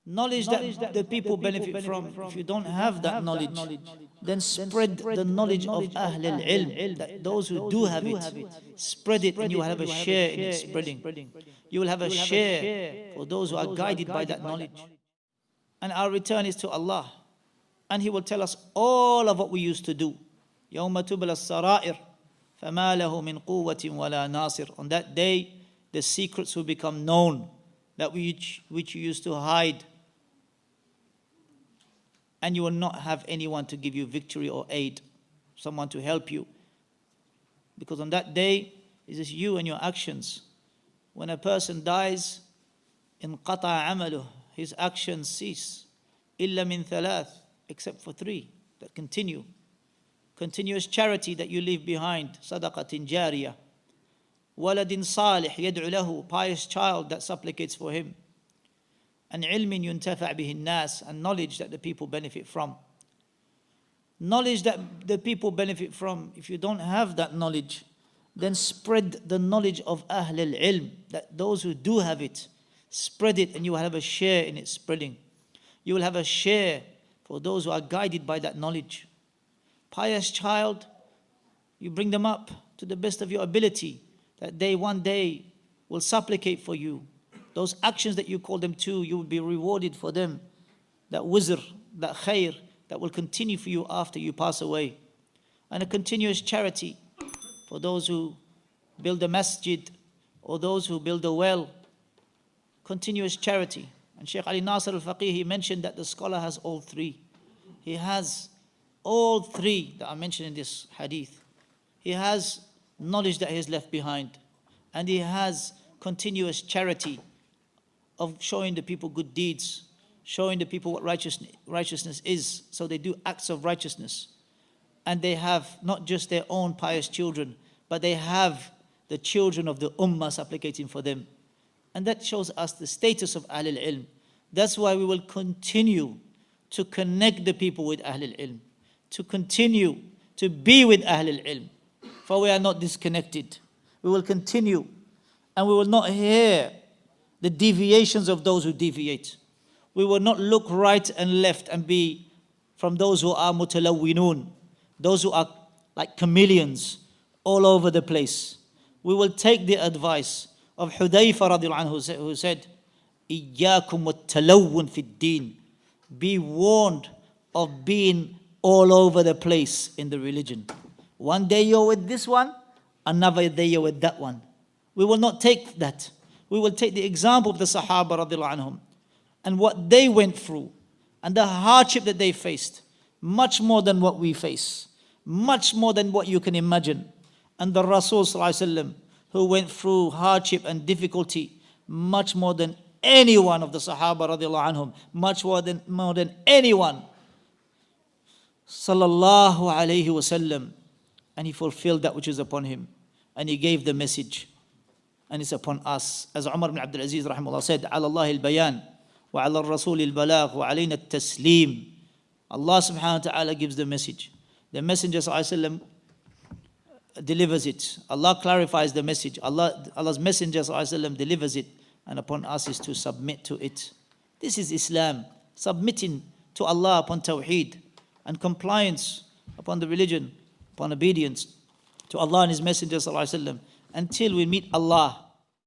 knowledge that the people benefit from. If you don't have that knowledge, then spread the knowledge of Ahlul Ilm, that those who do have it, spread it, and you will have a share in its spreading. You will have a share for those who are guided by that knowledge. And our return is to Allah, and He will tell us all of what we used to do. يَوْمَ تُبْلَى السَّرَائِرُ فَمَا لَهُ مِنْ قُوَّةٍ وَلَا نَاصِرٍ. On that day, the secrets will become known, that which you used to hide, and you will not have anyone to give you victory or aid, someone to help you. Because on that day, it is you and your actions. When a person dies, انقطع عمله, his actions cease. إلا من ثلاث, except for three that continue. Continuous charity that you leave behind, صدقة جارية. ولد صالح يدعو له, pious child that supplicates for him. And علم ينتفع به الناس, and knowledge that the people benefit from. Knowledge that the people benefit from. If you don't have that knowledge, then spread the knowledge of Ahlul Ilm, that those who do have it, spread it, and you will have a share in its spreading. You will have a share for those who are guided by that knowledge. Pious child, you bring them up to the best of your ability, that they one day will supplicate for you. Those actions that you call them to, you will be rewarded for them. That wizr, that khair, that will continue for you after you pass away. And a continuous charity for those who build a masjid or those who build a well. Continuous charity. And Shaykh Ali Nasir al-Faqih, he mentioned that the scholar has all three. He has all three that are mentioned in this hadith. He has knowledge that he has left behind, and he has continuous charity of showing the people good deeds, showing the people what righteousness is, so they do acts of righteousness. And they have not just their own pious children, but they have the children of the ummah supplicating for them. And that shows us the status of Ahlul Ilm. That's why we will continue to connect the people with Ahlul Ilm, to continue to be with Ahlul Ilm, for we are not disconnected. We will continue, and we will not hear the deviations of those who deviate. We will not look right and left and be from those who are mutalawwinun, those who are like chameleons all over the place. We will take the advice of Hudayfa radiallahu anhu, who said, إِيَّاكُمْ وَالتَّلَوُّنْ فِي الدِّينِ. Be warned of being all over the place in the religion. One day you're with this one, another day you're with that one. We will not take that. We will take the example of the Sahaba radiallahu anhum and what they went through and the hardship that they faced, much more than what we face, much more than what you can imagine. And the Rasul sallallahu alaihi wasallam, who went through hardship and difficulty much more than any one of the Sahaba radiallahu anhum, much more than anyone, sallallahu alayhi wasallam. And he fulfilled that which is upon him, and he gave the message, and it's upon us. As Umar ibn Abdul Aziz rahimahullah said, على الله البيان وعلى الرسول البلاغ وعلينا التسليم. Allah subhanahu wa ta'ala gives the message. The Messenger sallallahu alaihi wasallam delivers it. Allah clarifies the message. Allah's Messenger sallallahu alaihi wasallam delivers it, and upon us is to submit to it. This is Islam, submitting to Allah upon tawheed and compliance upon the religion, upon obedience to Allah and His Messenger sallallahu alaihi wasallam, until we meet Allah